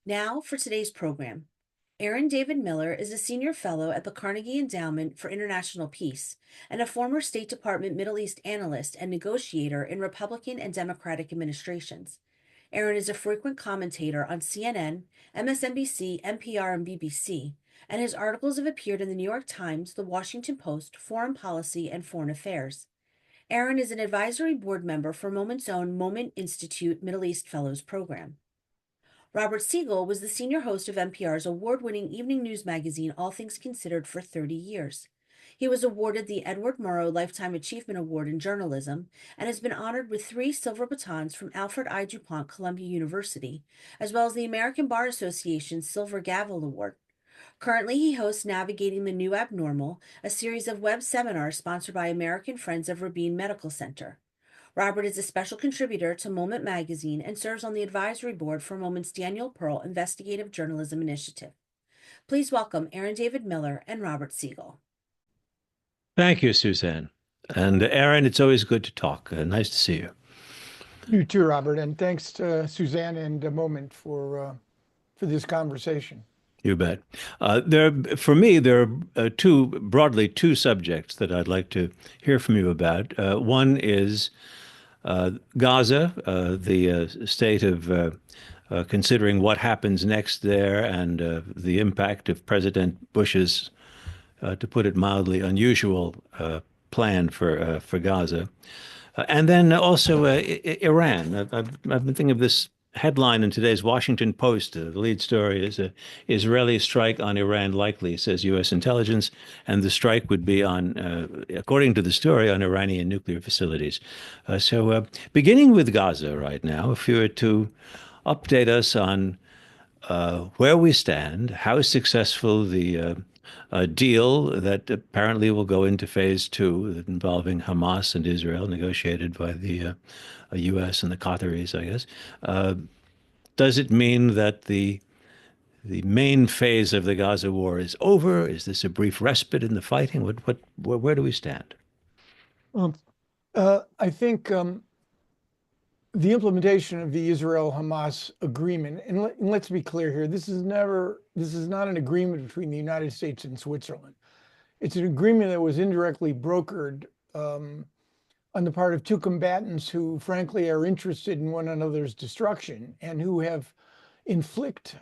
Now for today's program. Aaron David Miller is a senior fellow at the Carnegie Endowment for International Peace and a former State Department Middle East analyst and negotiator in Republican and Democratic administrations. Aaron is a frequent commentator on CNN, MSNBC, NPR, and BBC, and his articles have appeared in the New York Times, The Washington Post, Foreign Policy, and Foreign Affairs. Aaron is an advisory board member for Moment's own Moment Institute Middle East Fellows Program. Robert Siegel was the senior host of NPR's award-winning evening news magazine All Things Considered for 30 years. He was awarded the Edward Murrow Lifetime Achievement Award in Journalism and has been honored with 3 silver batons from Alfred I. DuPont Columbia University, as well as the American Bar Association's Silver Gavel Award. Currently, he hosts Navigating the New Abnormal, a series of web seminars sponsored by American Friends of Rabin Medical Center. Robert is a special contributor to Moment Magazine and serves on the advisory board for Moment's Daniel Pearl Investigative Journalism Initiative. Please welcome Aaron David Miller and Robert Siegel. Thank you, Suzanne. And Aaron, it's always good to talk. Nice to see you. You too, Robert, and thanks to Suzanne and Moment for this conversation. You bet. For me, there are broadly two subjects that I'd like to hear from you about. One is Gaza, the state of considering what happens next there and the impact of President Bush's, to put it mildly, unusual plan for Gaza. And then also Iran. I've been thinking of this headline in today's Washington Post. The lead story is Israeli strike on Iran likely, says U.S. intelligence, and the strike would be on, according to the story, on Iranian nuclear facilities. So beginning with Gaza right now, if you were to update us on where we stand, how successful the deal that apparently will go into phase 2 involving Hamas and Israel, negotiated by the U.S. and the Qataris, I guess. Does it mean that the main phase of the Gaza war is over? Is this a brief respite in the fighting? Where do we stand? I think the implementation of the Israel-Hamas agreement, and let's be clear here, this is not an agreement between the United States and Switzerland. It's an agreement that was indirectly brokered on the part of two combatants who, frankly, are interested in one another's destruction and who have inflicted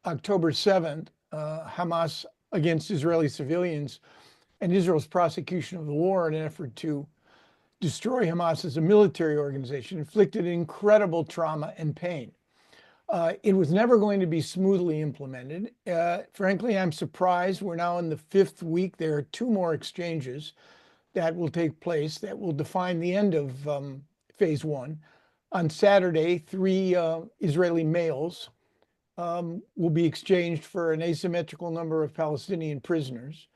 October 7th, Hamas against Israeli civilians and Israel's prosecution of the war in an effort to destroy Hamas as a military organization, inflicted incredible trauma and pain. It was never going to be smoothly implemented. Frankly, I'm surprised. We're now in the 5th week. There are 2 more exchanges that will take place that will define the end of phase 1. On Saturday, 3 Israeli males will be exchanged for an asymmetrical number of Palestinian prisoners.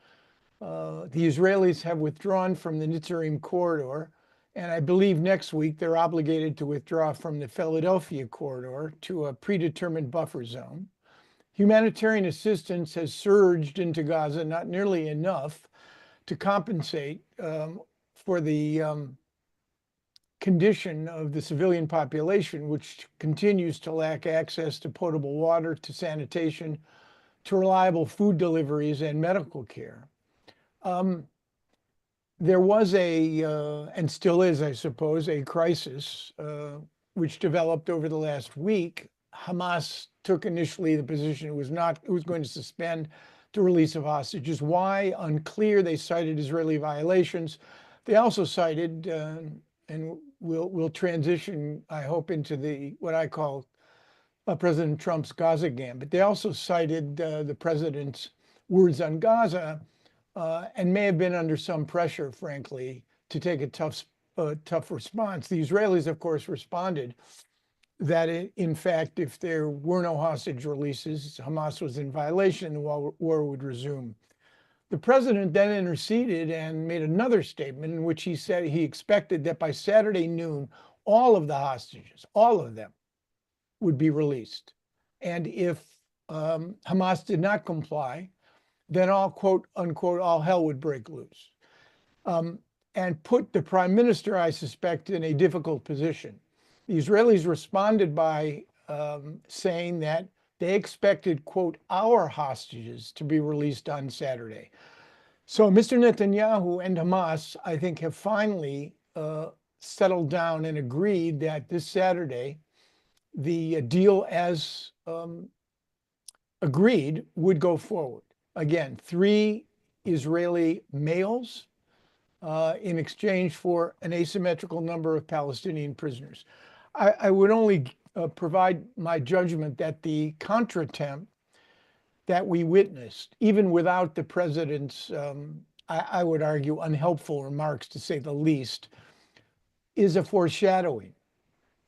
The Israelis have withdrawn from the Netzarim corridor, and I believe next week they're obligated to withdraw from the Philadelphia corridor to a predetermined buffer zone. Humanitarian assistance has surged into Gaza, not nearly enough to compensate for the condition of the civilian population, which continues to lack access to potable water, to sanitation, to reliable food deliveries and medical care. There was and still is, I suppose, a crisis which developed over the last week. Hamas took initially the position it was going to suspend the release of hostages. Why? Unclear. They cited Israeli violations. They also cited, and we'll transition, I hope, into what I call President Trump's Gaza gambit. They also cited the president's words on Gaza, and may have been under some pressure, frankly, to take a tough response. The Israelis, of course, responded that in fact, if there were no hostage releases, Hamas was in violation, and the war would resume. The president then interceded and made another statement in which he said he expected that by Saturday noon, all of the hostages, all of them, would be released. And if Hamas did not comply, then all, quote unquote, all hell would break loose. And put the prime minister, I suspect, in a difficult position. The Israelis responded by saying that they expected, quote, our hostages to be released on Saturday. So Mr. Netanyahu and Hamas, I think, have finally settled down and agreed that this Saturday, the deal as agreed would go forward. Again, 3 Israeli males in exchange for an asymmetrical number of Palestinian prisoners. I would only provide my judgment that the contretemps that we witnessed, even without the president's, I would argue, unhelpful remarks, to say the least, is a foreshadowing.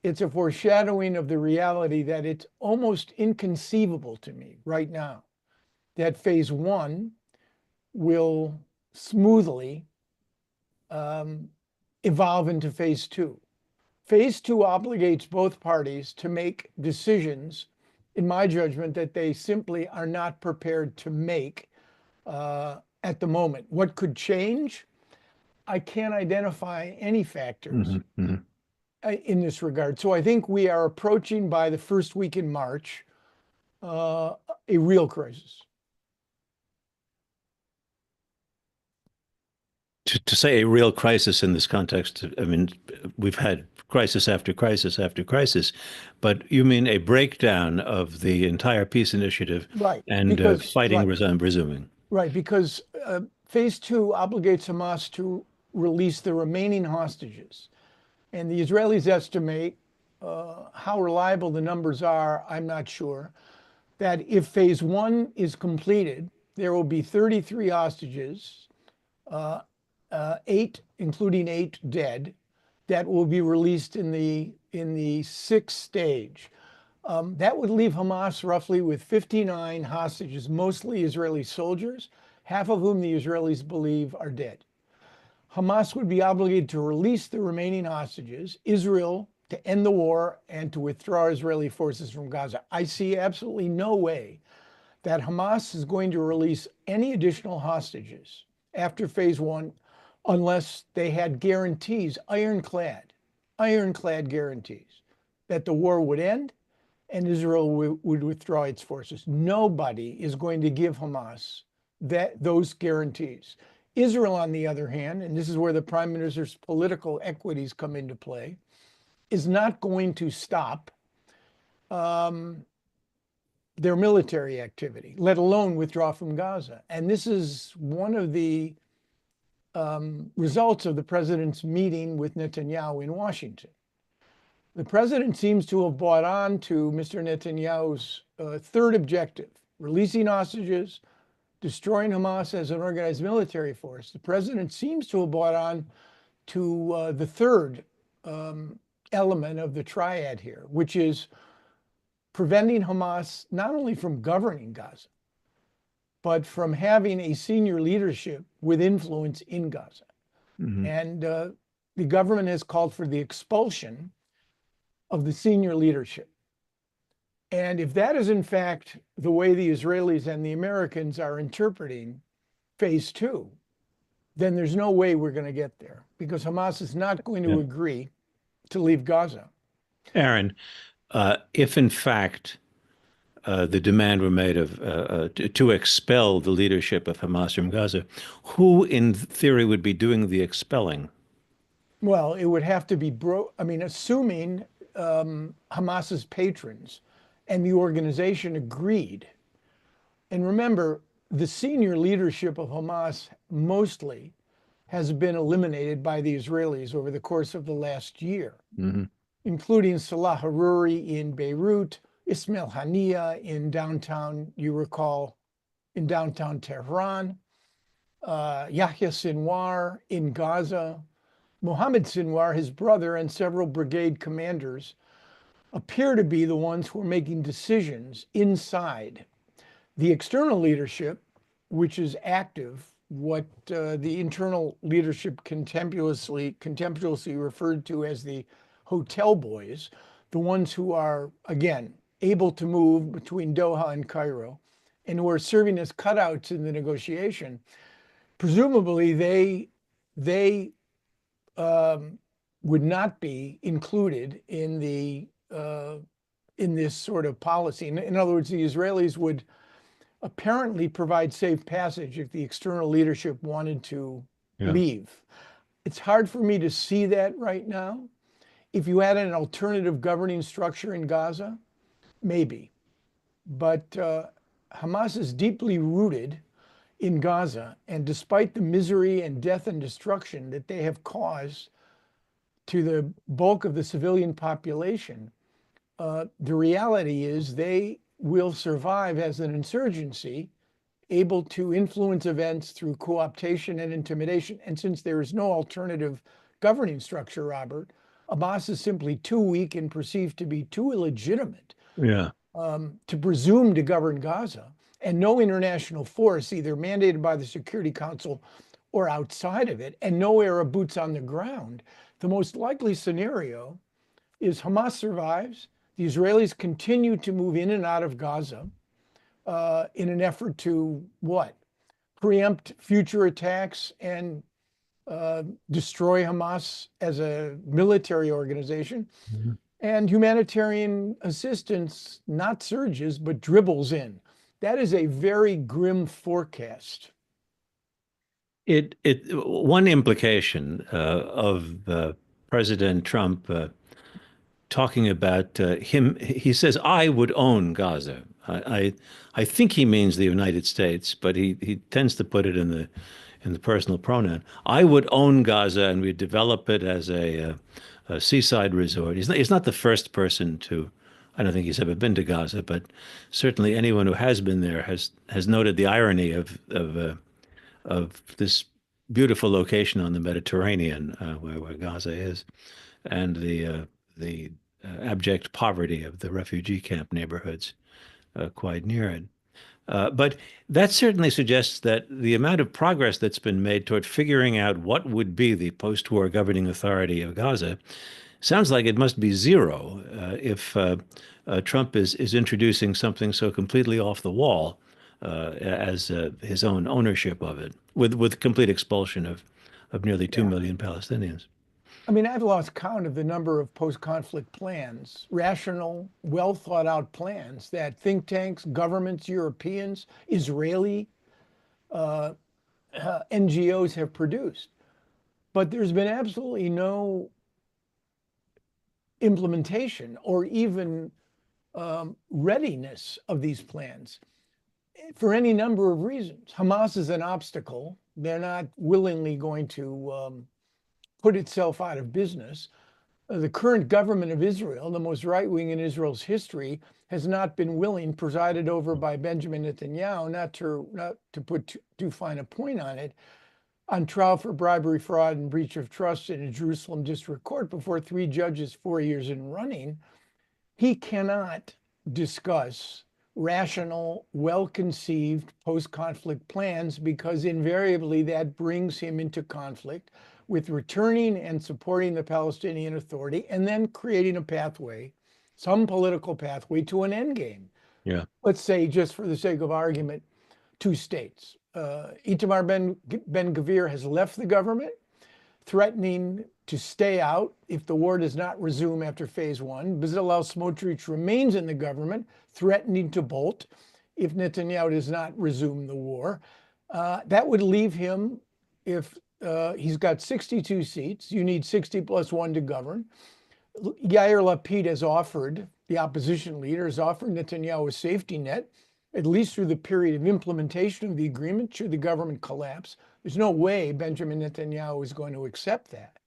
It's a foreshadowing of the reality that it's almost inconceivable to me right now that phase 1 will smoothly evolve into phase 2. Phase 2 obligates both parties to make decisions, in my judgment, that they simply are not prepared to make at the moment. What could change? I can't identify any factors in this regard. So I think we are approaching, by the first week in March, a real crisis. To say a real crisis in this context, I mean, we've had crisis after crisis after crisis, but you mean a breakdown of the entire peace initiative Right, and because fighting resuming. Right, because phase 2 obligates Hamas to release the remaining hostages. And the Israelis estimate, how reliable the numbers are, I'm not sure, that if phase 1 is completed, there will be 33 hostages, 8, including 8 dead, that will be released in the 6th stage. That would leave Hamas roughly with 59 hostages, mostly Israeli soldiers, half of whom the Israelis believe are dead. Hamas would be obligated to release the remaining hostages, Israel to end the war and to withdraw Israeli forces from Gaza. I see absolutely no way that Hamas is going to release any additional hostages after phase 1 unless they had guarantees, ironclad guarantees, that the war would end and Israel would withdraw its forces. Nobody is going to give Hamas those guarantees. Israel, on the other hand, and this is where the Prime Minister's political equities come into play, is not going to stop their military activity, let alone withdraw from Gaza. And this is one of the results of the president's meeting with Netanyahu in Washington. The president seems to have bought on to Mr. Netanyahu's third objective, releasing hostages, destroying Hamas as an organized military force. The president seems to have bought on to the third element of the triad here, which is preventing Hamas not only from governing Gaza, but from having a senior leadership with influence in Gaza. And the government has called for the expulsion of the senior leadership. And if that is in fact the way the Israelis and the Americans are interpreting phase 2, then there's no way we're going to get there, because Hamas is not going to agree to leave Gaza. Aaron, if in fact the demand were made of to expel the leadership of Hamas from Gaza, who in theory would be doing the expelling? Well, it would have to be assuming Hamas's patrons and the organization agreed. And remember, the senior leadership of Hamas mostly has been eliminated by the Israelis over the course of the last year, including Salah Haruri in Beirut, Ismail Haniyeh in downtown, you recall, in downtown Tehran, Yahya Sinwar in Gaza, Mohammed Sinwar, his brother, and several brigade commanders appear to be the ones who are making decisions inside. The external leadership, which is active, what the internal leadership contemptuously referred to as the hotel boys, the ones who are, again, able to move between Doha and Cairo, and who are serving as cutouts in the negotiation, presumably they would not be included in the in this sort of policy. In other words, the Israelis would apparently provide safe passage if the external leadership wanted to Yeah. leave. It's hard for me to see that right now. If you had an alternative governing structure in Gaza, maybe. But Hamas is deeply rooted in Gaza, and despite the misery and death and destruction that they have caused to the bulk of the civilian population, the reality is they will survive as an insurgency, able to influence events through co-optation and intimidation. And since there is no alternative governing structure, Robert, Hamas is simply too weak and perceived to be too illegitimate Yeah. to presume to govern Gaza. And no international force, either mandated by the Security Council or outside of it, and no Arab boots on the ground. The most likely scenario is Hamas survives, the Israelis continue to move in and out of Gaza in an effort to what? Preempt future attacks and destroy Hamas as a military organization. Mm-hmm. And humanitarian assistance not surges, but dribbles in. That is a very grim forecast. One implication of President Trump talking about him, he says, "I would own Gaza." I think he means the United States, but he tends to put it in the personal pronoun. I would own Gaza, and we'd develop it as a seaside resort. He's not the first person to. I don't think he's ever been to Gaza, but certainly anyone who has been there has noted the irony of this beautiful location on the Mediterranean where Gaza is, and the abject poverty of the refugee camp neighborhoods quite near it. But that certainly suggests that the amount of progress that's been made toward figuring out what would be the post-war governing authority of Gaza sounds like it must be zero if Trump is introducing something so completely off the wall as his own ownership of it, with complete expulsion of nearly 2 million Palestinians. I mean, I've lost count of the number of post-conflict plans, rational, well thought out plans that think tanks, governments, Europeans, Israeli NGOs have produced. But there's been absolutely no implementation or even readiness of these plans for any number of reasons. Hamas is an obstacle. They're not willingly going to put itself out of business. The current government of Israel, the most right-wing in Israel's history, has not been willing, presided over by Benjamin Netanyahu, not to put too fine a point on it, on trial for bribery, fraud, and breach of trust in a Jerusalem district court before 3 judges 4 years in running. He cannot discuss rational, well-conceived post-conflict plans because invariably that brings him into conflict with returning and supporting the Palestinian Authority and then creating a pathway, some political pathway to an end game. Yeah. Let's say, just for the sake of argument, 2 states. Itamar Ben-Gvir has left the government, threatening to stay out if the war does not resume after phase 1. Bezalel Smotrich remains in the government, threatening to bolt if Netanyahu does not resume the war. That would leave him, if he's got 62 seats, you need 60 plus 1 to govern. Yair Lapid has offered, the opposition leader has offered Netanyahu a safety net, at least through the period of implementation of the agreement, should the government collapse. There's no way Benjamin Netanyahu is going to accept that.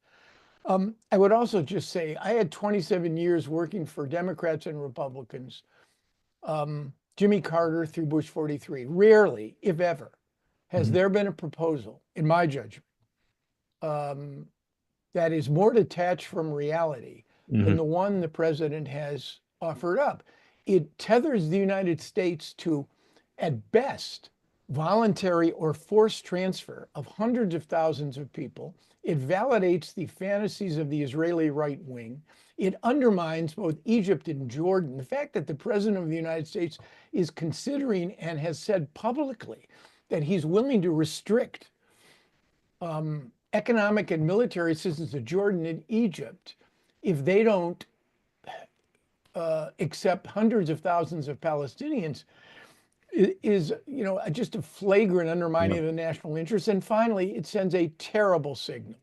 I would also just say, I had 27 years working for Democrats and Republicans, Jimmy Carter through Bush 43. Rarely, if ever, has there been a proposal, in my judgment, that is more detached from reality than the one the president has offered up. It tethers the United States to, at best, voluntary or forced transfer of hundreds of thousands of people. It validates the fantasies of the Israeli right wing. It undermines both Egypt and Jordan. The fact that the president of the United States is considering and has said publicly that he's willing to restrict economic and military assistance to Jordan and Egypt if they don't accept hundreds of thousands of Palestinians is, just a flagrant undermining Yeah. of the national interest. And finally, it sends a terrible signal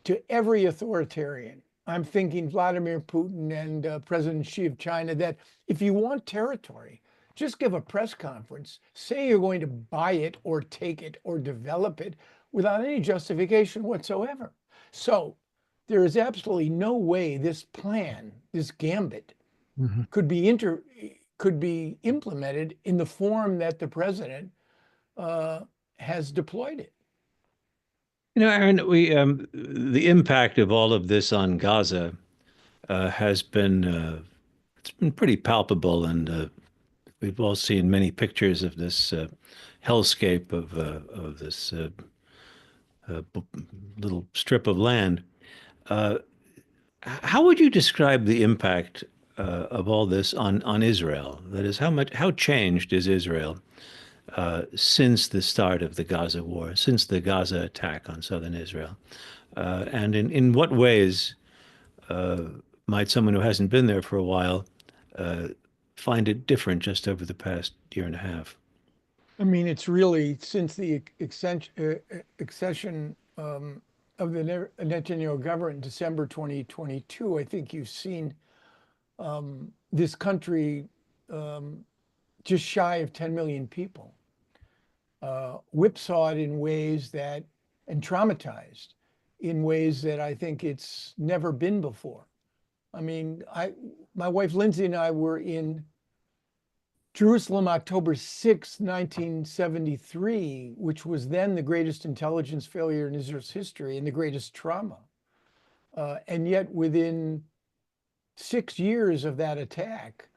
to every authoritarian. I'm thinking Vladimir Putin and President Xi of China, that if you want territory, just give a press conference, say you're going to buy it or take it or develop it without any justification whatsoever. So there is absolutely no way this plan, this gambit, Mhm. could be implemented in the form that the president has deployed it. Aaron, the impact of all of this on Gaza has been it's been pretty palpable, and we've all seen many pictures of this hellscape of this little strip of land. Uh, how would you describe the impact of all this on Israel? That is, how changed is Israel since the start of the Gaza war, since the Gaza attack on southern Israel? And in what ways might someone who hasn't been there for a while uh, find it different just over the past year and a half? I mean, it's really since the accession of the Netanyahu government in December 2022, I think you've seen this country just shy of 10 million people whipsawed in ways that, and traumatized in ways that I think it's never been before. I mean, my wife Lindsay and I were in Jerusalem, October 6, 1973, which was then the greatest intelligence failure in Israel's history and the greatest trauma. And yet, within 6 years of that attack,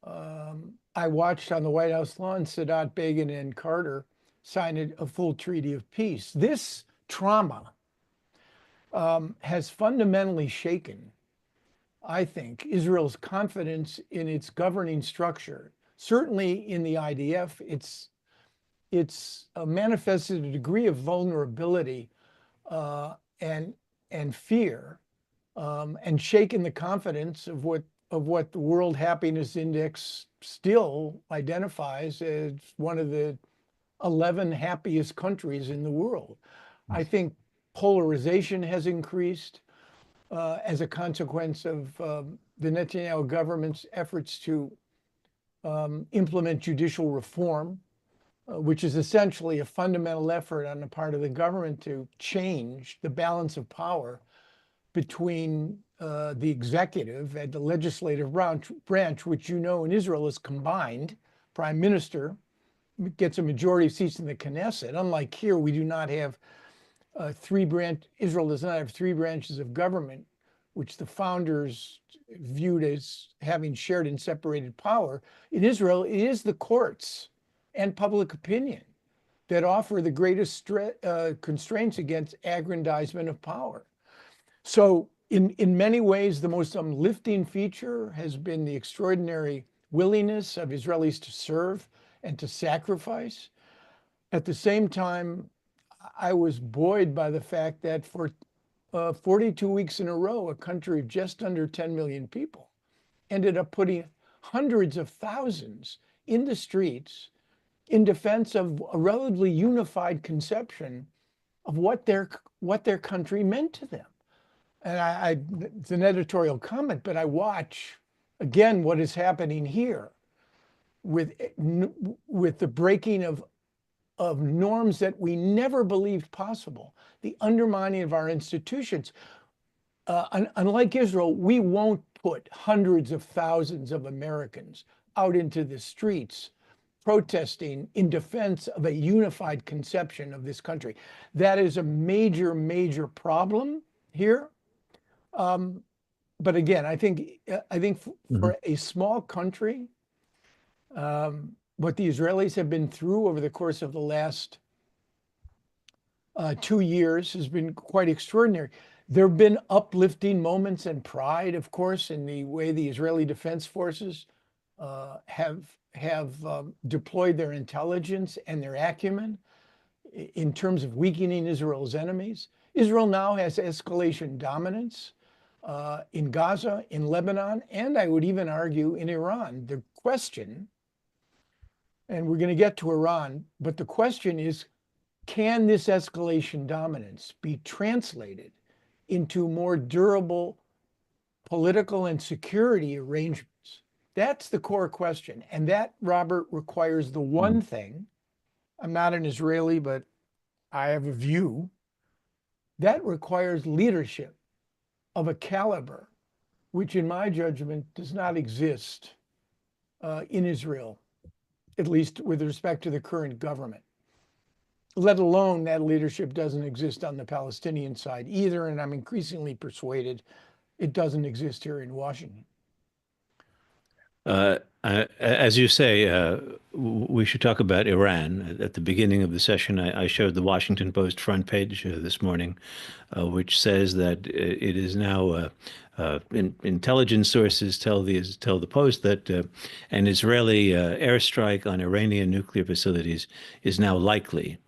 I watched on the White House lawn Sadat, Begin, and Carter sign a full treaty of peace. This trauma has fundamentally shaken, I think, Israel's confidence in its governing structure. Certainly in the IDF, it's manifested a degree of vulnerability and fear, and shaken the confidence of what the World Happiness Index still identifies as one of the 11 happiest countries in the world. I think polarization has increased as a consequence of the Netanyahu government's efforts to implement judicial reform, which is essentially a fundamental effort on the part of the government to change the balance of power between the executive and the legislative branch, which in Israel is combined. Prime Minister gets a majority of seats in the Knesset. Unlike here, we do not have Israel does not have three branches of government, which the founders viewed as having shared and separated power. In Israel, it is the courts and public opinion that offer the greatest constraints against aggrandizement of power. So in many ways, the most uplifting feature has been the extraordinary willingness of Israelis to serve and to sacrifice. At the same time, I was buoyed by the fact that for 42 weeks in a row, a country of just under 10 million people ended up putting hundreds of thousands in the streets in defense of a relatively unified conception of what their country meant to them. And it's an editorial comment, but I watch again what is happening here with the breaking of norms that we never believed possible, the undermining of our institutions. Unlike Israel, we won't put hundreds of thousands of Americans out into the streets protesting in defense of a unified conception of this country. That is a major, major problem here. But again, I think for a small country, what the Israelis have been through over the course of the last 2 years has been quite extraordinary. There have been uplifting moments and pride, of course, in the way the Israeli Defense Forces have deployed their intelligence and their acumen in terms of weakening Israel's enemies. Israel now has escalation dominance. in Gaza, in Lebanon, and I would even argue in Iran. The question, and we're going to get to Iran, but the question is, can this escalation dominance be translated into more durable political and security arrangements? That's the core question. And that, Robert, requires the one thing. I'm not an Israeli, but I have a view. That requires leadership of a caliber which, in my judgment, does not exist in Israel, at least with respect to the current government. Let alone that leadership doesn't exist on the Palestinian side either. And I'm increasingly persuaded it doesn't exist here in Washington. As you say, we should talk about Iran. At the beginning of the session, I showed the Washington Post front page this morning, which says that it is now intelligence sources tell the Post that an Israeli airstrike on Iranian nuclear facilities is now likely.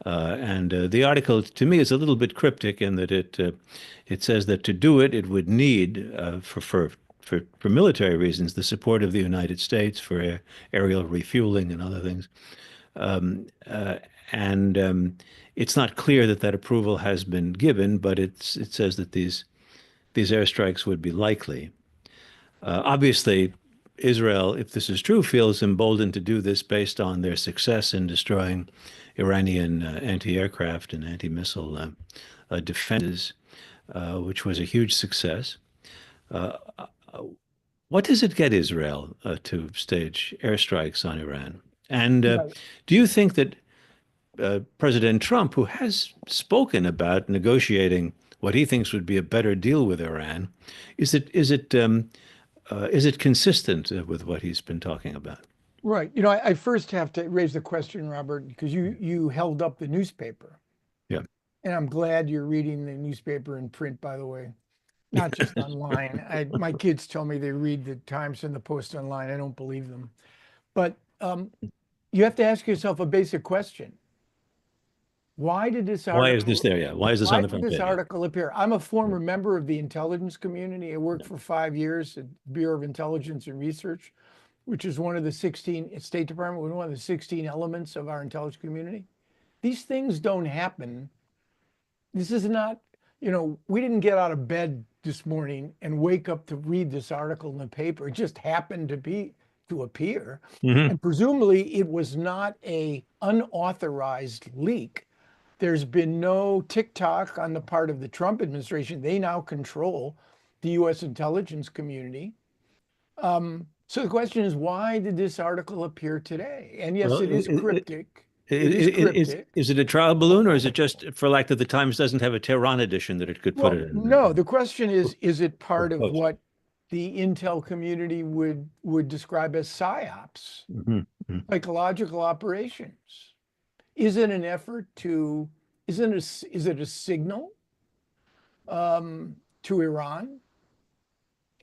And the article, to me, is a little bit cryptic in that it says that to do it, it would need for military reasons, the support of the United States for aerial refueling and other things. And it's not clear that that approval has been given, but it says that these airstrikes would be likely. Obviously, Israel, if this is true, feels emboldened to do this based on their success in destroying Iranian anti-aircraft and anti-missile defenses, which was a huge success. What does it get Israel to stage airstrikes on Iran? And do you think that President Trump, who has spoken about negotiating what he thinks would be a better deal with Iran, is it consistent with what he's been talking about? Right. You know, I first have to raise the question, Robert, because you held up the newspaper. Yeah. And I'm glad you're reading the newspaper in print, by the way, not just online. My kids tell me they read the Times and the Post online. I don't believe them. But you have to ask yourself a basic question. Why did this article, Why is this there? Yeah. Why is this on the front page? This page? article appear? I'm a former member of the intelligence community. I worked for 5 years at Bureau of Intelligence and Research, which is one of the 16, State Department, one of the 16 elements of our intelligence community. These things don't happen. This is not, we didn't get out of bed this morning and wake up to read this article in the paper. It just happened to appear. Mm-hmm. And presumably it was not a unauthorized leak. There's been no tick-tock on the part of the Trump administration. They now control the U.S. intelligence community. So the question is, why did this article appear today? And yes, it is cryptic. Is it a trial balloon, or is it just for lack that the Times doesn't have a Tehran edition that it could put it in? No, the question is it part of what the intel community would describe as psyops, psychological operations? Is it an effort to, is it a signal to Iran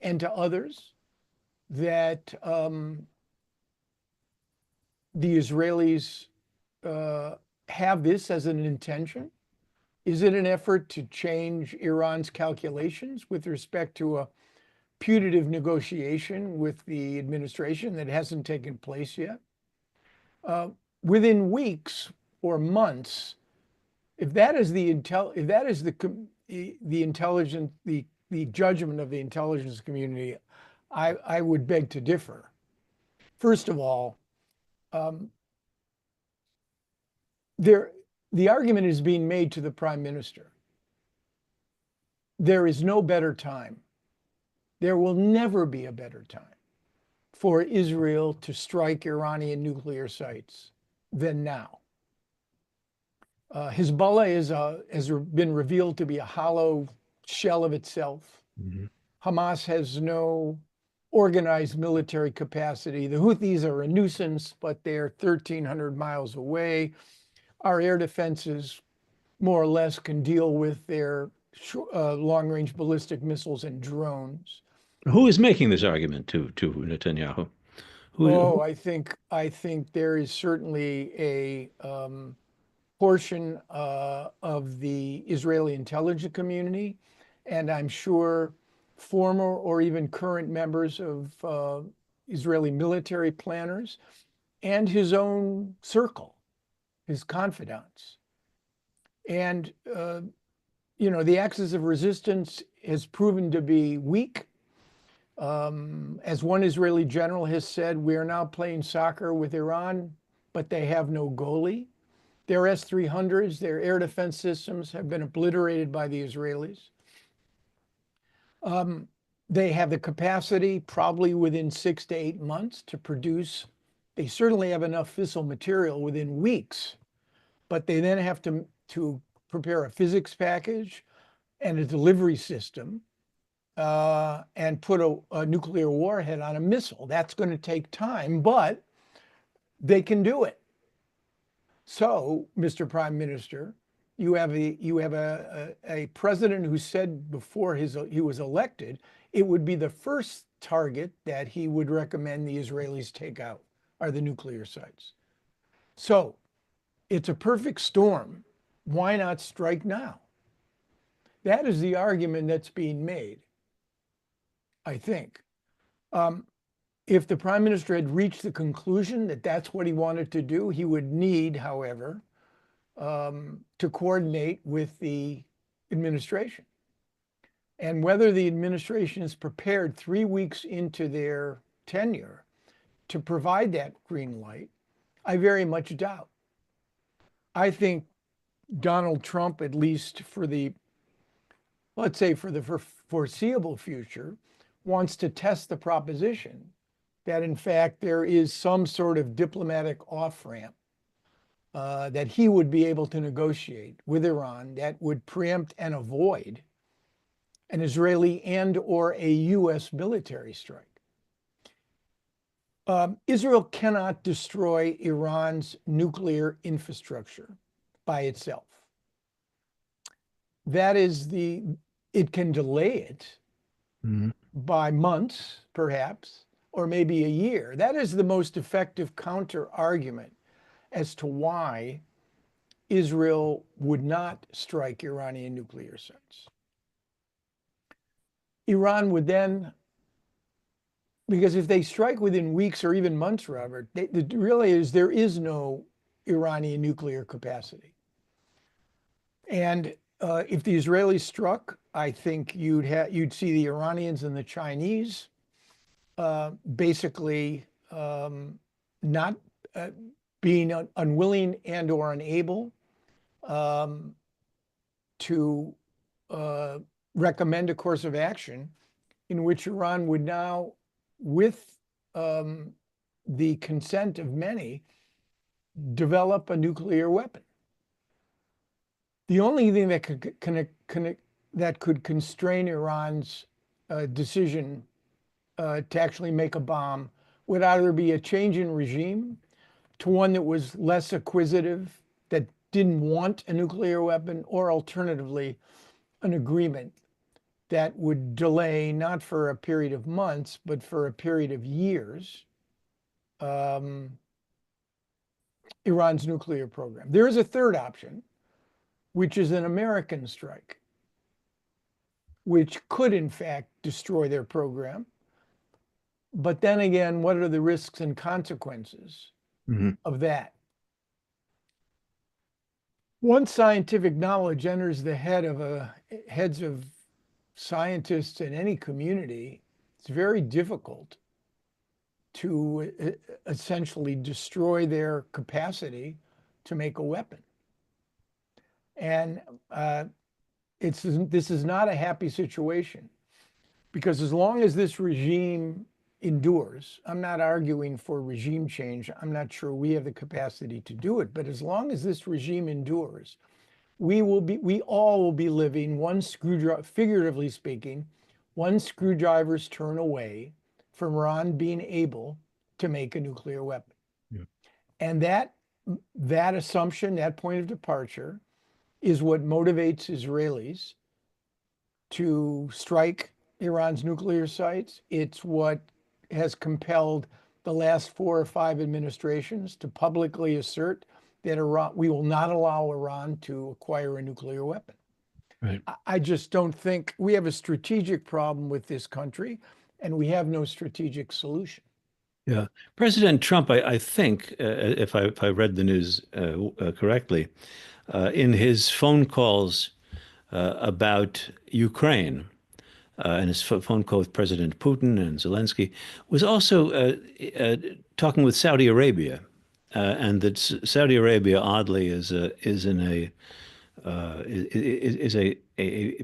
and to others that the Israelis have this as an intention? Is it an effort to change Iran's calculations with respect to a putative negotiation with the administration that hasn't taken place yet? Within weeks or months, if that is the judgment of the intelligence community, I would beg to differ. First of all, the argument is being made to the Prime Minister. There is no better time. There will never be a better time for Israel to strike Iranian nuclear sites than now. Hezbollah has been revealed to be a hollow shell of itself. Mm-hmm. Hamas has no organized military capacity. The Houthis are a nuisance, but they're 1,300 miles away. Our air defenses more or less can deal with their long-range ballistic missiles and drones. Who is making this argument to Netanyahu? I think there is certainly a portion of the Israeli intelligence community, and I'm sure former or even current members of Israeli military planners, and his own circle, his confidants. And, the axis of resistance has proven to be weak. As one Israeli general has said, we are now playing soccer with Iran, but they have no goalie. Their S-300s, their air defense systems have been obliterated by the Israelis. They have the capacity, probably within 6 to 8 months, to produce. They certainly have enough fissile material within weeks, but they then have to prepare a physics package and a delivery system and put a nuclear warhead on a missile. That's going to take time, but they can do it. So, Mr. Prime Minister, you have a president who said before he was elected, it would be the first target that he would recommend the Israelis take out are the nuclear sites. So it's a perfect storm. Why not strike now? That is the argument that's being made, I think. If the prime minister had reached the conclusion that that's what he wanted to do, he would need, however, to coordinate with the administration. And whether the administration is prepared 3 weeks into their tenure to provide that green light, I very much doubt. I think Donald Trump, at least for the, let's say for the foreseeable future, wants to test the proposition that in fact there is some sort of diplomatic off-ramp that he would be able to negotiate with Iran that would preempt and avoid an Israeli and or a US military strike. Israel cannot destroy Iran's nuclear infrastructure by itself. That is it can delay it by months, perhaps, or maybe a year. That is the most effective counter argument as to why Israel would not strike Iranian nuclear sites. Iran would then, because if they strike within weeks or even months, Robert, really there is no Iranian nuclear capacity. And if the Israelis struck, I think you'd see the Iranians and the Chinese basically not being unwilling and or unable to recommend a course of action in which Iran would now, with the consent of many, develop a nuclear weapon. The only thing that could constrain Iran's decision to actually make a bomb would either be a change in regime to one that was less acquisitive, that didn't want a nuclear weapon, or alternatively, an agreement that would delay, not for a period of months, but for a period of years, Iran's nuclear program. There is a third option, which is an American strike, which could in fact destroy their program. But then again, what are the risks and consequences of that? Once scientific knowledge enters the heads of scientists in any community, it's very difficult to essentially destroy their capacity to make a weapon. And this is not a happy situation, because as long as this regime endures, I'm not arguing for regime change. I'm not sure we have the capacity to do it, but as long as this regime endures, we all will be living one screwdriver, figuratively speaking, one screwdriver's turn away from Iran being able to make a nuclear weapon. Yeah. And that assumption, that point of departure, is what motivates Israelis to strike Iran's nuclear sites. It's what has compelled the last 4 or 5 administrations to publicly assert that we will not allow Iran to acquire a nuclear weapon. Right. I just don't think we have a strategic problem with this country, and we have no strategic solution. Yeah. President Trump, I think, if I read the news correctly, in his phone calls about Ukraine and his phone call with President Putin and Zelensky, was also talking with Saudi Arabia, and that Saudi Arabia, oddly, is a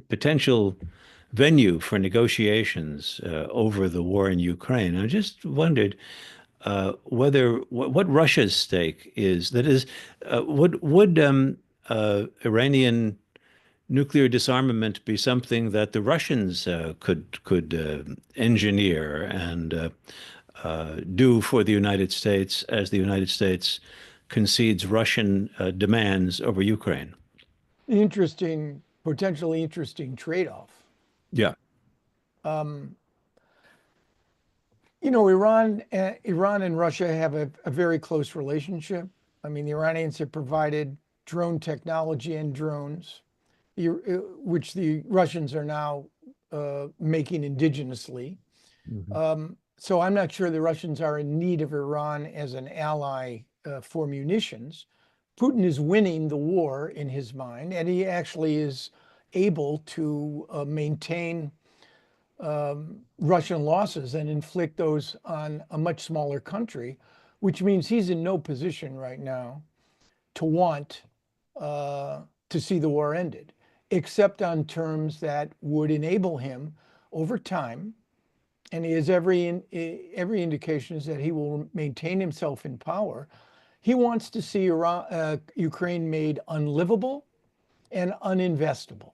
potential venue for negotiations over the war in Ukraine. I just wondered whether what Russia's stake is. That is, would Iranian nuclear disarmament be something that the Russians could engineer and do for the United States as the United States concedes Russian demands over Ukraine? Interesting, potentially interesting trade-off. Yeah. Um, you know, Iran and Russia have a very close relationship. I mean, the Iranians have provided drone technology and drones, which the Russians are now making indigenously. Mhm. So I'm not sure the Russians are in need of Iran as an ally for munitions. Putin is winning the war in his mind, and he actually is able to maintain Russian losses and inflict those on a much smaller country, which means he's in no position right now to want to see the war ended, except on terms that would enable him over time. And he has every indication is that he will maintain himself in power. He wants to see Ukraine made unlivable and uninvestable.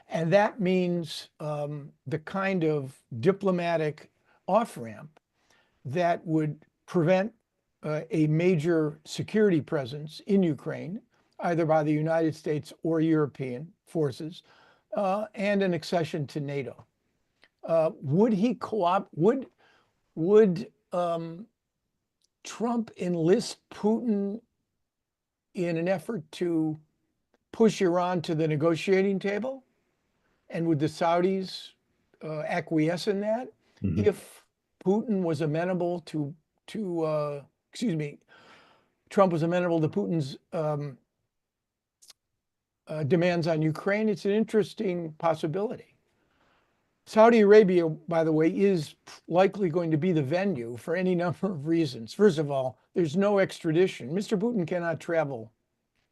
And that means the kind of diplomatic off ramp that would prevent a major security presence in Ukraine, either by the United States or European forces, and an accession to NATO. Would he would Trump enlist Putin in an effort to push Iran to the negotiating table? And would the Saudis acquiesce in that Mhm. if Putin was amenable excuse me, Trump was amenable to Putin's demands on Ukraine? It's an interesting possibility. Saudi Arabia, by the way, is likely going to be the venue for any number of reasons. First of all, there's no extradition. Mr. Putin cannot travel,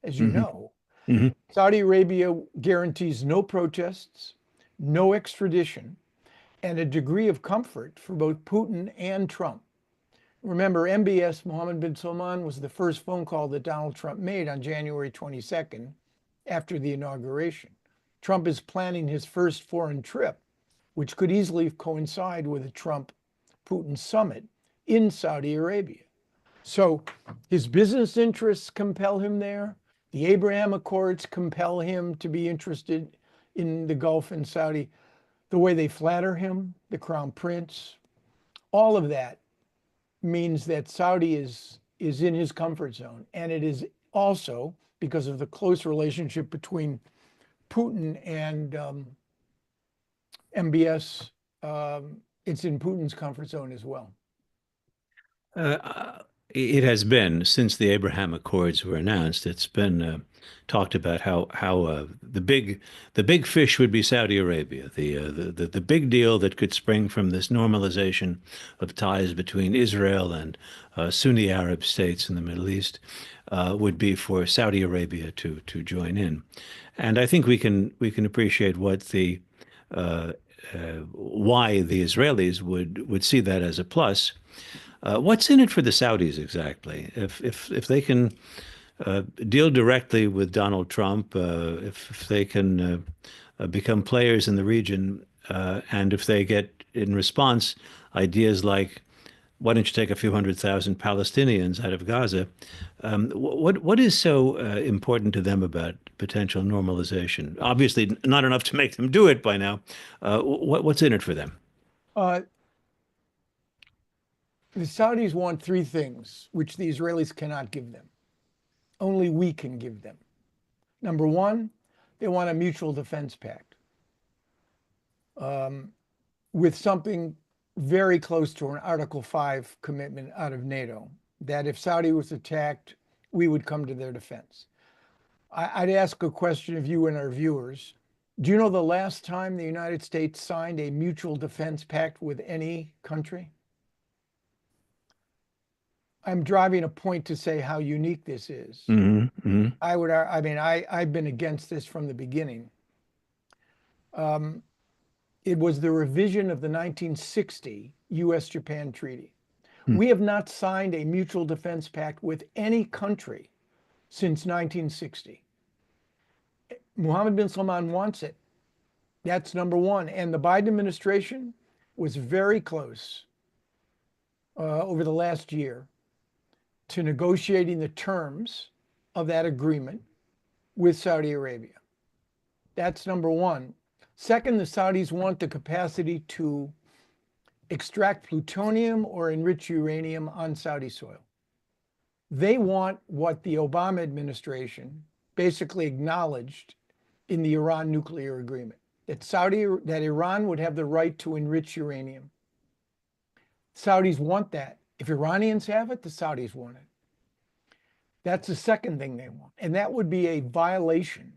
as you Mhm. know. Mhm. Saudi Arabia guarantees no protests, no extradition, and a degree of comfort for both Putin and Trump. Remember, MBS Mohammed bin Salman was the first phone call that Donald Trump made on January 22nd after the inauguration. Trump is planning his first foreign trip, which could easily coincide with a Trump-Putin summit in Saudi Arabia. So his business interests compel him there. The Abraham Accords compel him to be interested in the Gulf and Saudi. The way they flatter him, the crown prince, all of that means that Saudi is in his comfort zone. And it is also because of the close relationship between Putin and MBS, it's in Putin's comfort zone as well. It has been since the Abraham Accords were announced. It's been talked about how the big fish would be Saudi Arabia, the big deal that could spring from this normalization of ties between Israel and Sunni Arab states in the Middle East would be for Saudi Arabia to join in, and I think we can appreciate what the why the Israelis would see that as a plus. What's in it for the Saudis exactly? If they can deal directly with Donald Trump, if they can become players in the region, and if they get in response ideas like, why don't you take a few 100,000 Palestinians out of Gaza? What is so important to them about potential normalization? Obviously, not enough to make them do it by now. What's in it for them? Uh, the Saudis want three things, which the Israelis cannot give them. Only we can give them. Number one, They want a mutual defense pact with something very close to an Article 5 commitment out of NATO, that if Saudi was attacked, we would come to their defense. I'd ask a question of you and our viewers. Do you know the last time the United States signed a mutual defense pact with any country? I'm driving a point to say how unique this is. I've been against this from the beginning. It was the revision of the 1960 US-Japan Treaty. We have not signed a mutual defense pact with any country since 1960. Mohammed bin Salman wants it. That's number one. And the Biden administration was very close over the last year to negotiating the terms of that agreement with Saudi Arabia. That's number one. Second, the Saudis want the capacity to extract plutonium or enrich uranium on Saudi soil. They want what the Obama administration basically acknowledged in the Iran nuclear agreement, that Iran would have the right to enrich uranium. Saudis want that. If Iranians have it, the Saudis want it. That's the second thing they want. And that would be a violation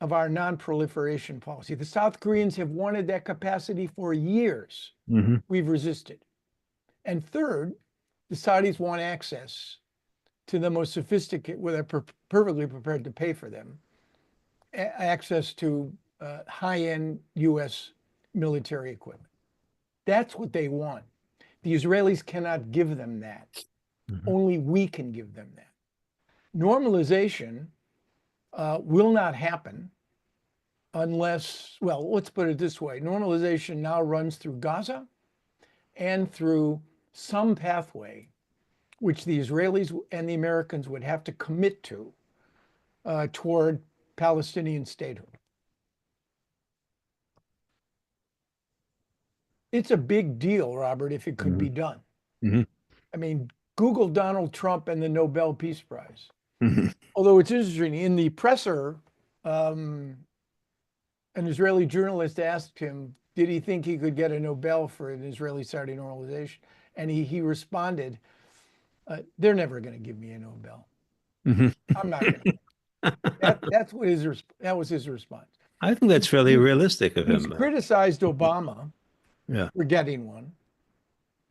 of our non-proliferation policy. The South Koreans have wanted that capacity for years. We've resisted. And third, the Saudis want access to the most sophisticated, well, they're perfectly prepared to pay for them, access to high-end US military equipment. That's what they want. The Israelis cannot give them that. Only we can give them that. Normalization will not happen unless, well, let's put it this way. Normalization now runs through Gaza and through some pathway which the Israelis and the Americans would have to commit to toward Palestinian statehood. It's a big deal, Robert, if it could be done. I mean, Google Donald Trump and the Nobel Peace Prize. Although it's interesting, in the presser, an Israeli journalist asked him, did he think he could get a Nobel for an Israeli-Saudi normalization? And he responded, they're never going to give me a Nobel. I'm not going to. That was his response. I think that's fairly realistic of him. He's criticized Obama for getting one,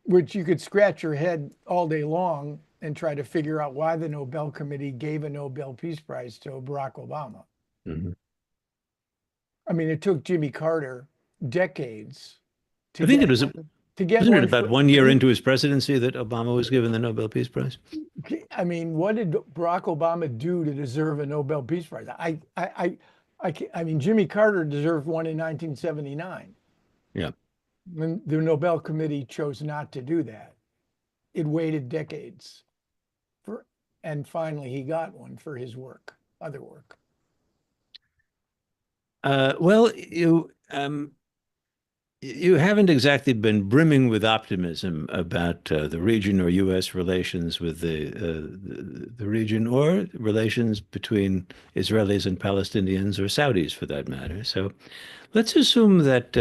which you could scratch your head all day long and try to figure out why the Nobel Committee gave a Nobel Peace Prize to Barack Obama. I mean, it took Jimmy Carter decades to it was to get wasn't it about 1 year into his presidency that Obama was given the Nobel Peace Prize? I mean, what did Barack Obama do to deserve a Nobel Peace Prize? I mean, Jimmy Carter deserved one in 1979. Yeah. When the Nobel Committee chose not to do that, it waited decades and finally he got one for his work, other work. Well, you haven't exactly been brimming with optimism about the region or U.S. relations with the region or relations between Israelis and Palestinians or Saudis, for that matter. So let's assume that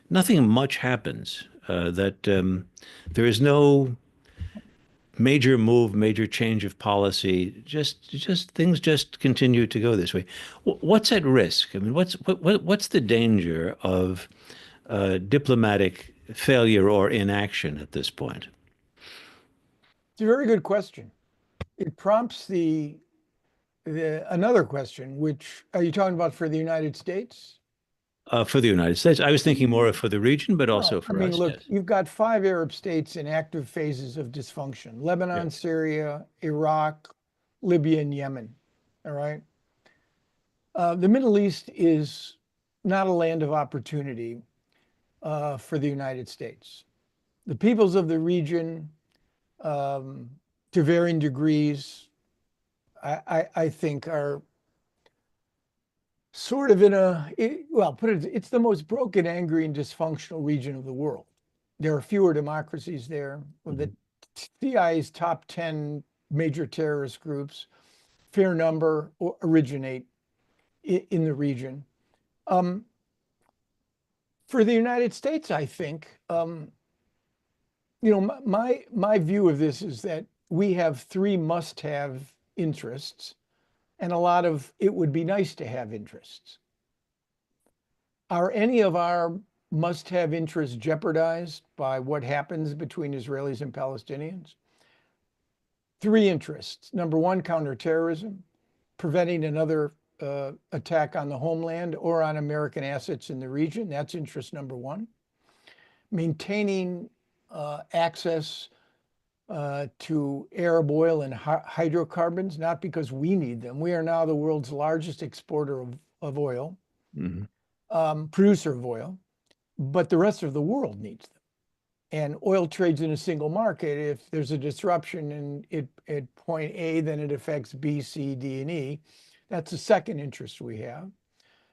nothing much happens, that there is no major move, major change of policy, just things just continue to go this way. What's at risk? I mean, what's the danger of diplomatic failure or inaction at this point? It's a very good question. It prompts another question, which are you talking about for the United States? For the United States. I was thinking more for the region, but also for us. I mean, look, yes. You've got 5 Arab states in active phases of dysfunction: Lebanon, Syria, Iraq, Libya, and Yemen. All right. The Middle East is not a land of opportunity for the United States. The peoples of the region, to varying degrees, I think are sort of it's the most broken, angry, and dysfunctional region of the world. There are fewer democracies there. The CIA's top 10 major terrorist groups, fair number, originate in the region. For the United States, I think, my view of this is that we have three must-have interests and a lot of it would be nice to have interests. Are any of our must-have interests jeopardized by what happens between Israelis and Palestinians? Three interests. Number one, counterterrorism, preventing another attack on the homeland or on American assets in the region. That's interest number one. Maintaining access to Arab oil and hydrocarbons, not because we need them. We are now the world's largest exporter of oil, producer of oil, but the rest of the world needs them. And oil trades in a single market. If there's a disruption at point A, then it affects B, C, D, and E. That's the second interest we have.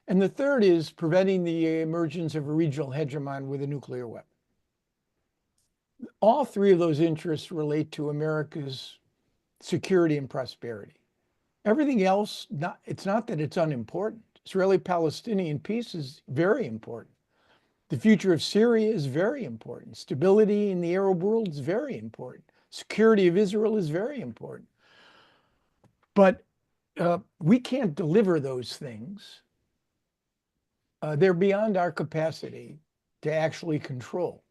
And the third is preventing the emergence of a regional hegemon with a nuclear weapon. All three of those interests relate to America's security and prosperity. Everything else, it's not that it's unimportant. Israeli-Palestinian peace is very important. The future of Syria is very important. Stability in the Arab world is very important. Security of Israel is very important. But we can't deliver those things. They're beyond our capacity to actually control.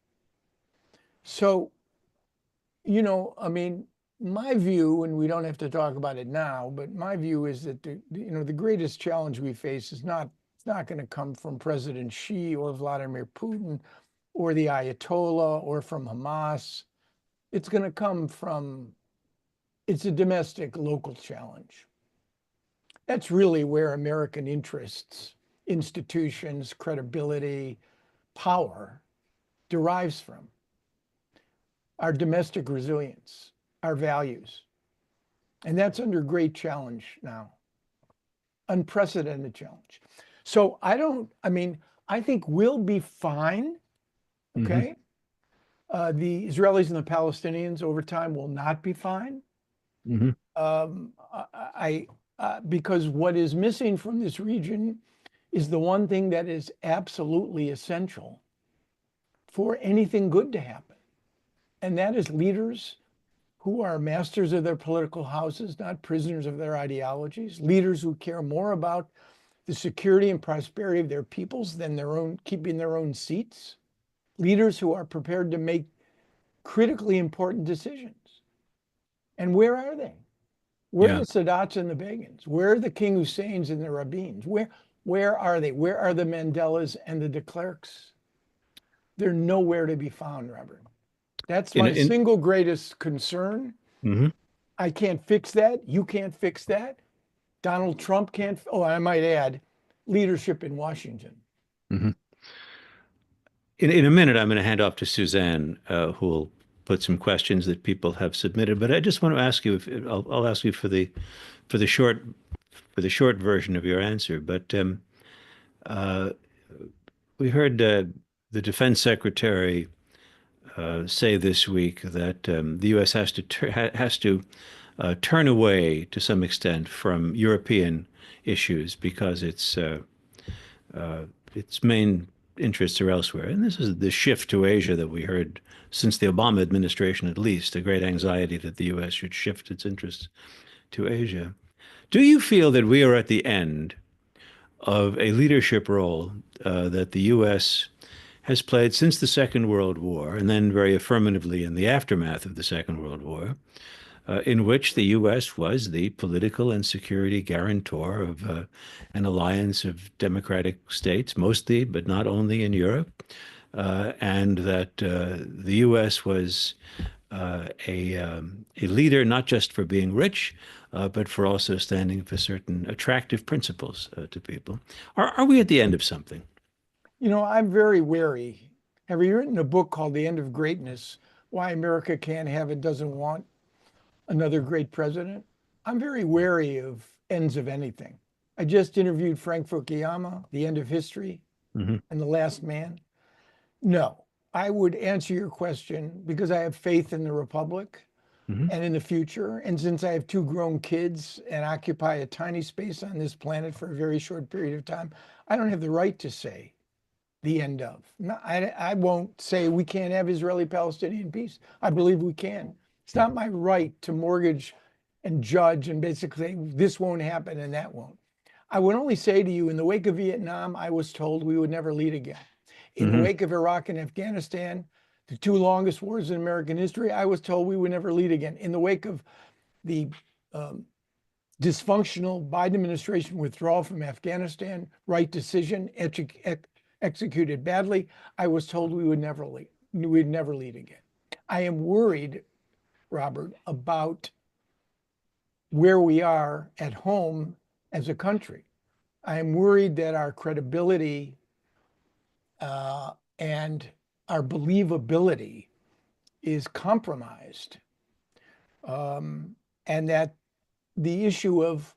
So, I mean, my view, and we don't have to talk about it now, but my view is that the greatest challenge we face is not going to come from President Xi or Vladimir Putin or the Ayatollah or from Hamas. It's going to come from, it's a domestic local challenge. That's really where American interests, institutions, credibility, power derives from. Our domestic resilience, our values. And that's under great challenge now, unprecedented challenge. So I think we'll be fine, okay? The Israelis and the Palestinians over time will not be fine. Because what is missing from this region is the one thing that is absolutely essential for anything good to happen. And that is leaders who are masters of their political houses, not prisoners of their ideologies, leaders who care more about the security and prosperity of their peoples than keeping their own seats, leaders who are prepared to make critically important decisions. And where are they? Where are the Sadats and the Begins? Where are the King Husseins and the Rabins? Where are they? Where are the Mandelas and the de Klerks? They're nowhere to be found, Robert. That's my single greatest concern. I can't fix that. You can't fix that. Donald Trump can't. Oh, I might add, leadership in Washington. In a minute, I'm going to hand off to Suzanne, who will put some questions that people have submitted. But I just want to ask you, I'll ask you for the short version of your answer. But we heard the defense secretary say this week that the U.S. has to turn away to some extent from European issues because its main interests are elsewhere. And this is the shift to Asia that we heard since the Obama administration, at least, a great anxiety that the U.S. should shift its interests to Asia. Do you feel that we are at the end of a leadership role that the U.S. has played since the Second World War, and then very affirmatively in the aftermath of the Second World War, in which the U.S. was the political and security guarantor of an alliance of democratic states, mostly, but not only in Europe, and that the U.S. was a leader not just for being rich, but for also standing for certain attractive principles to people. Are we at the end of something? I'm very wary. Have you written a book called The End of Greatness? Why America Can't Have and Doesn't Want Another Great President? I'm very wary of ends of anything. I just interviewed Frank Fukuyama, The End of History, and The Last Man. No, I would answer your question because I have faith in the Republic. and in the future. And since I have two grown kids and occupy a tiny space on this planet for a very short period of time, I don't have the right to say the end of. No, I won't say we can't have Israeli-Palestinian peace. I believe we can. It's not my right to mortgage and judge and basically say this won't happen and that won't. I would only say to you, in the wake of Vietnam, I was told we would never lead again. In the wake of Iraq and Afghanistan, the two longest wars in American history, I was told we would never lead again. In the wake of the dysfunctional Biden administration withdrawal from Afghanistan, right decision, executed badly, I was told we would never lead. We'd never lead again. I am worried, Robert, about where we are at home as a country. I am worried that our credibility and our believability is compromised, and that the issue of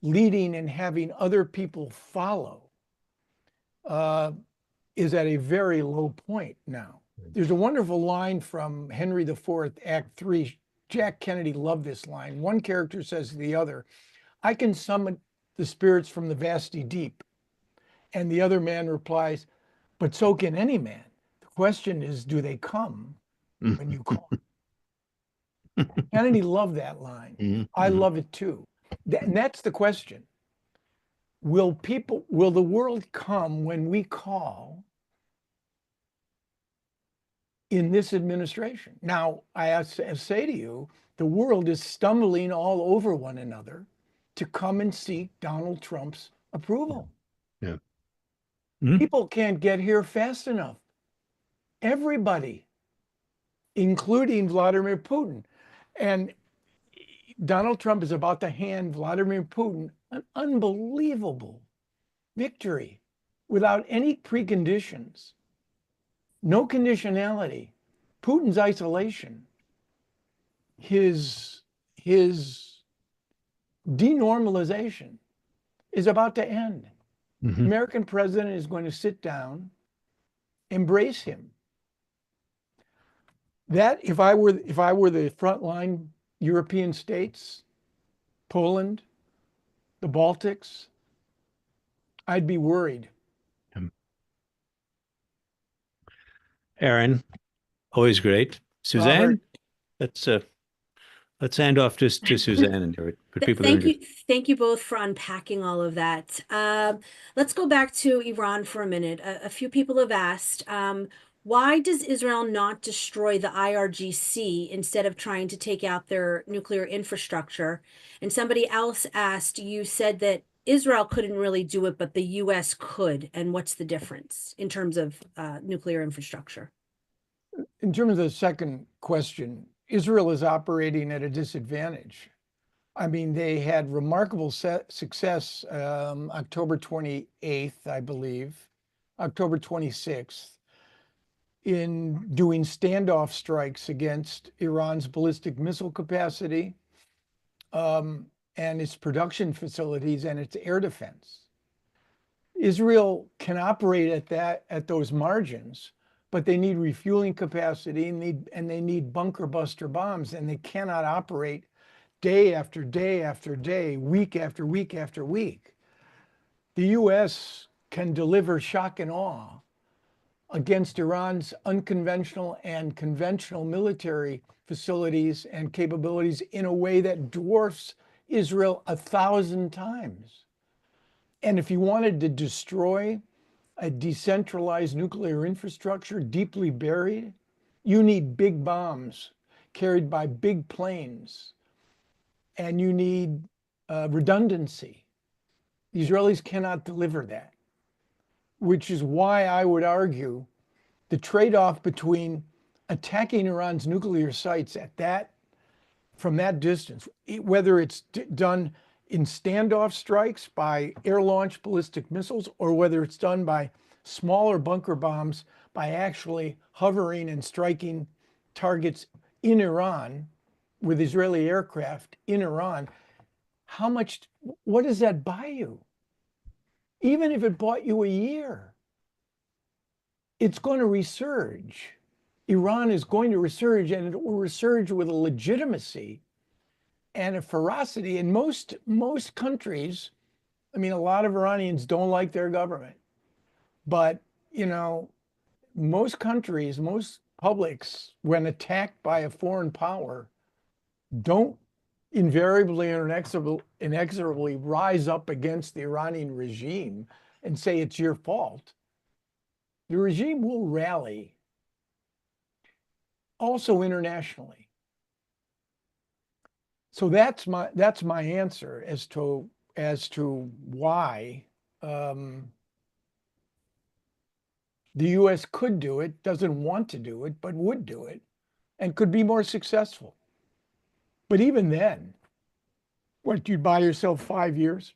leading and having other people follow is at a very low point now. There's a wonderful line from Henry IV, Act 3. Jack Kennedy loved this line. One character says to the other, "I can summon the spirits from the vasty deep." And the other man replies, "But so can any man. The question is, do they come when you call?" Kennedy loved that line. I love it too. And that's the question. Will the world come when we call in this administration? Now, I say to you, the world is stumbling all over one another to come and seek Donald Trump's approval. Yeah. People can't get here fast enough. Everybody, including Vladimir Putin. And Donald Trump is about to hand Vladimir Putin an unbelievable victory without any preconditions, no conditionality. Putin's isolation, his denormalization is about to end. The American president is going to sit down, embrace him. That if I were the frontline European states, Poland, the Baltics, I'd be worried. Aaron, always great. Suzanne, Robert. let's hand off to Suzanne and for people. Thank you both for unpacking all of that. Let's go back to Iran for a minute. A few people have asked, why does Israel not destroy the IRGC instead of trying to take out their nuclear infrastructure? And somebody else asked, you said that Israel couldn't really do it, but the US could. And what's the difference in terms of nuclear infrastructure? In terms of the second question, Israel is operating at a disadvantage. I mean, they had remarkable success October 28th, I believe, October 26th, in doing standoff strikes against Iran's ballistic missile capacity and its production facilities and its air defense. Israel can operate at those margins, but they need refueling capacity and they need bunker buster bombs, and they cannot operate day after day after day, week after week after week. The US can deliver shock and awe against Iran's unconventional and conventional military facilities and capabilities in a way that dwarfs Israel 1,000 times. And if you wanted to destroy a decentralized nuclear infrastructure deeply buried, you need big bombs carried by big planes, and you need redundancy. The Israelis cannot deliver that, which is why I would argue the trade-off between attacking Iran's nuclear sites from that distance, whether it's done in standoff strikes by air-launched ballistic missiles, or whether it's done by smaller bunker bombs by actually hovering and striking targets in Iran with Israeli aircraft in Iran, what does that buy you? Even if it bought you a year, it's going to resurge Iran is going to resurge, and it will resurge with a legitimacy and a ferocity. And most countries, I mean, a lot of Iranians don't like their government, but you know, most countries, most publics, when attacked by a foreign power, don't invariably and inexorably rise up against the Iranian regime and say it's your fault. The regime will rally, also internationally. So that's my answer as to why the U.S. could do it, doesn't want to do it, but would do it, and could be more successful. But even then, what, you'd buy yourself 5 years?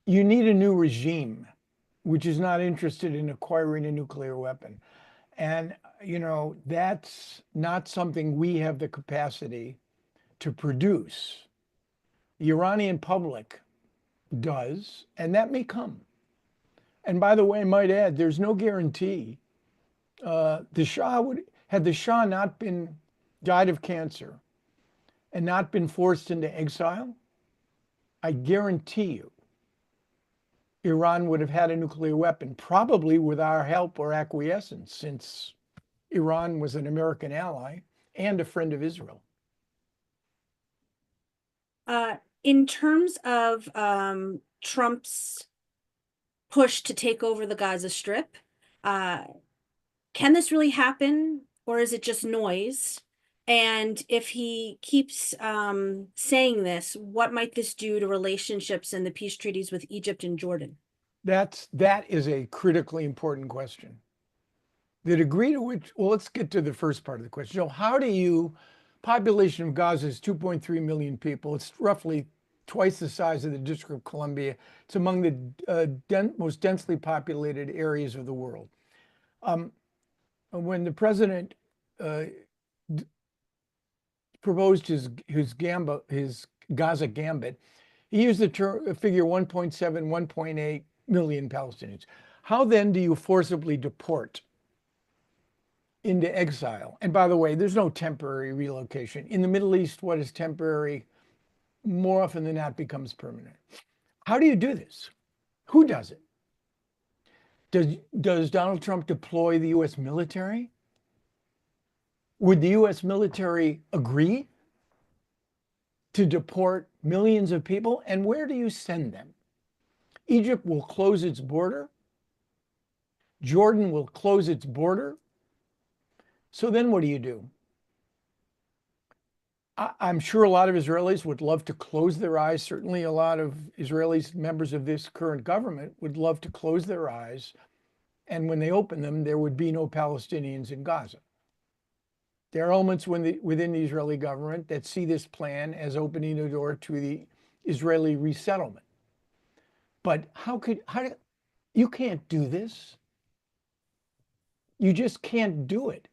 You need a new regime, which is not interested in acquiring a nuclear weapon. And, you know, that's not something we have the capacity to produce. The Iranian public does, and that may come. And by the way, I might add, there's no guarantee. Had the Shah not been died of cancer and not been forced into exile, I guarantee you, Iran would have had a nuclear weapon, probably with our help or acquiescence, since Iran was an American ally and a friend of Israel. In terms of Trump's push to take over the Gaza Strip, can this really happen, or is it just noise? And if he keeps saying this, what might this do to relationships and the peace treaties with Egypt and Jordan? That is a critically important question. The degree to which, well, let's get to the first part of the question. So how do you, population of Gaza is 2.3 million people. It's roughly twice the size of the District of Columbia. It's among the most densely populated areas of the world. When the president proposed his Gaza gambit, he used the figure 1.7, 1.8 million Palestinians. How then do you forcibly deport into exile? And by the way, there's no temporary relocation. In the Middle East, what is temporary more often than not becomes permanent. How do you do this? Who does it? Does Donald Trump deploy the U.S. military? Would the U.S. military agree to deport millions of people? And where do you send them? Egypt will close its border. Jordan will close its border. So then what do you do? I'm sure a lot of Israelis would love to close their eyes. Certainly a lot of Israelis, members of this current government, would love to close their eyes. And when they open them, there would be no Palestinians in Gaza. There are elements within the Israeli government that see this plan as opening the door to the Israeli resettlement. But you can't do this. You just can't do it.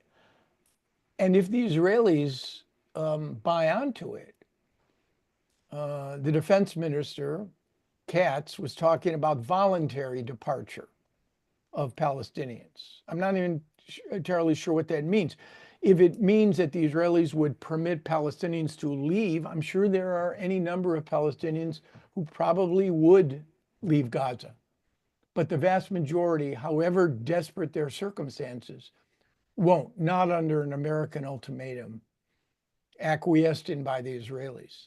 And if the Israelis buy onto it, the defense minister, Katz, was talking about voluntary departure of Palestinians. I'm not even entirely sure what that means. If it means that the Israelis would permit Palestinians to leave, I'm sure there are any number of Palestinians who probably would leave Gaza. But the vast majority, however desperate their circumstances, won't, not under an American ultimatum acquiesced in by the Israelis.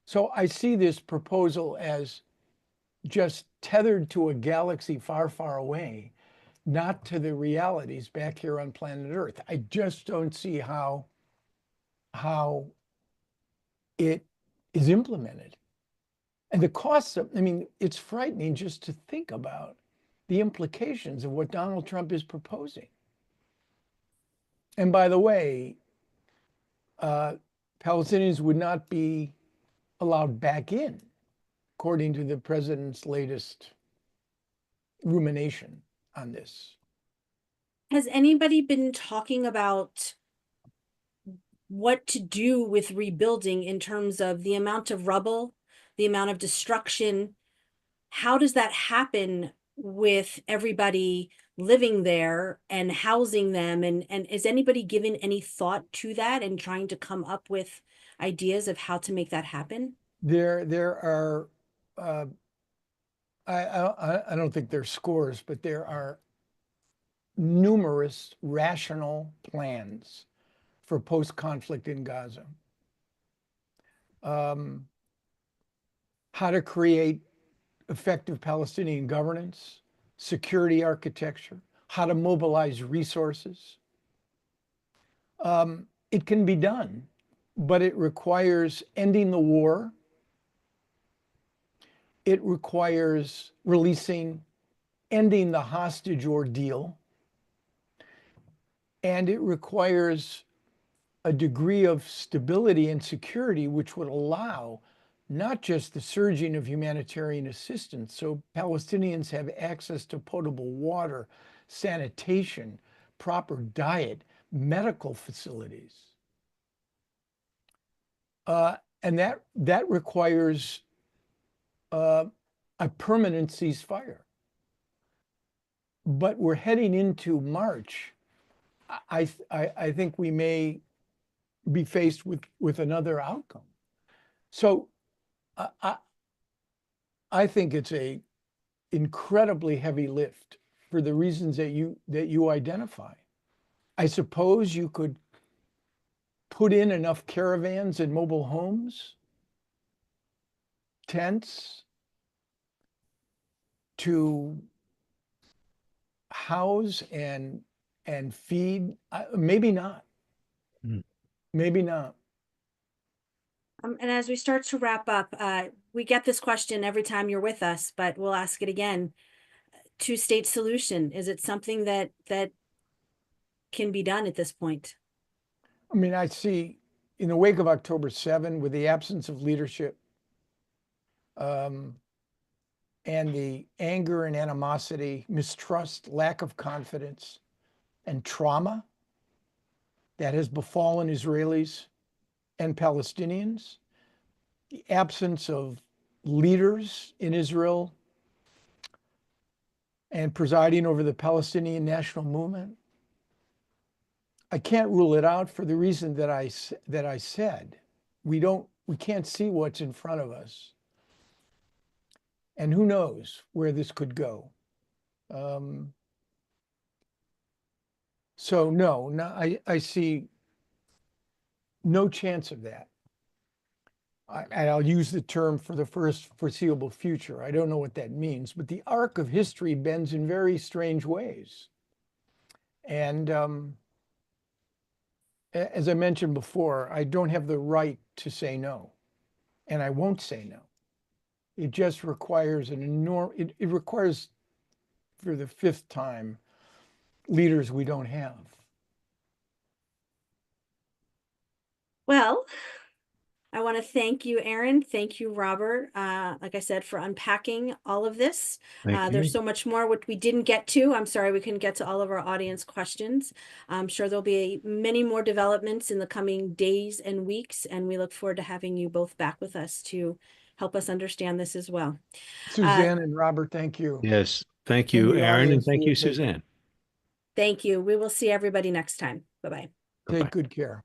So I see this proposal as just tethered to a galaxy far, far away, not to the realities back here on planet Earth. I just don't see how it is implemented. And the costs of, I mean, it's frightening just to think about the implications of what Donald Trump is proposing. And by the way, Palestinians would not be allowed back in, according to the president's latest rumination on this. Has anybody been talking about what to do with rebuilding in terms of the amount of rubble, the amount of destruction? How does that happen with everybody living there and housing them? And is anybody given any thought to that and trying to come up with ideas of how to make that happen? There are, I don't think there's scores, but there are numerous rational plans for post-conflict in Gaza. How to create effective Palestinian governance, security architecture, how to mobilize resources. It can be done, but it requires ending the war. It requires ending the hostage ordeal. And it requires a degree of stability and security which would allow not just the surging of humanitarian assistance, so Palestinians have access to potable water, sanitation, proper diet, medical facilities. And that requires a permanent ceasefire. But we're heading into March. I think we may be faced with another outcome. So I think it's a incredibly heavy lift for the reasons that you identify. I suppose you could put in enough caravans and mobile homes, tents, to house and feed. Maybe not. Maybe not. And as we start to wrap up, we get this question every time you're with us, but we'll ask it again. Two-state solution, is it something that can be done at this point? I mean, I see in the wake of October 7, with the absence of leadership, and the anger and animosity, mistrust, lack of confidence, and trauma that has befallen Israelis and Palestinians, the absence of leaders in Israel and presiding over the Palestinian national movement, I can't rule it out for the reason that I said. We can't see what's in front of us. And who knows where this could go. So no, I see no chance of that. And I'll use the term for the first foreseeable future. I don't know what that means, but the arc of history bends in very strange ways. And as I mentioned before, I don't have the right to say no, and I won't say no. It just requires it requires, for the fifth time, leaders we don't have. Well, I want to thank you, Aaron. Thank you, Robert. Like I said, for unpacking all of this. There's so much more which we didn't get to. I'm sorry we couldn't get to all of our audience questions. I'm sure there'll be many more developments in the coming days and weeks, and we look forward to having you both back with us to help us understand this as well. Suzanne and Robert, thank you. Yes. Thank you, Aaron, and thank you, Suzanne. Thank you. We will see everybody next time. Bye-bye. Take good care.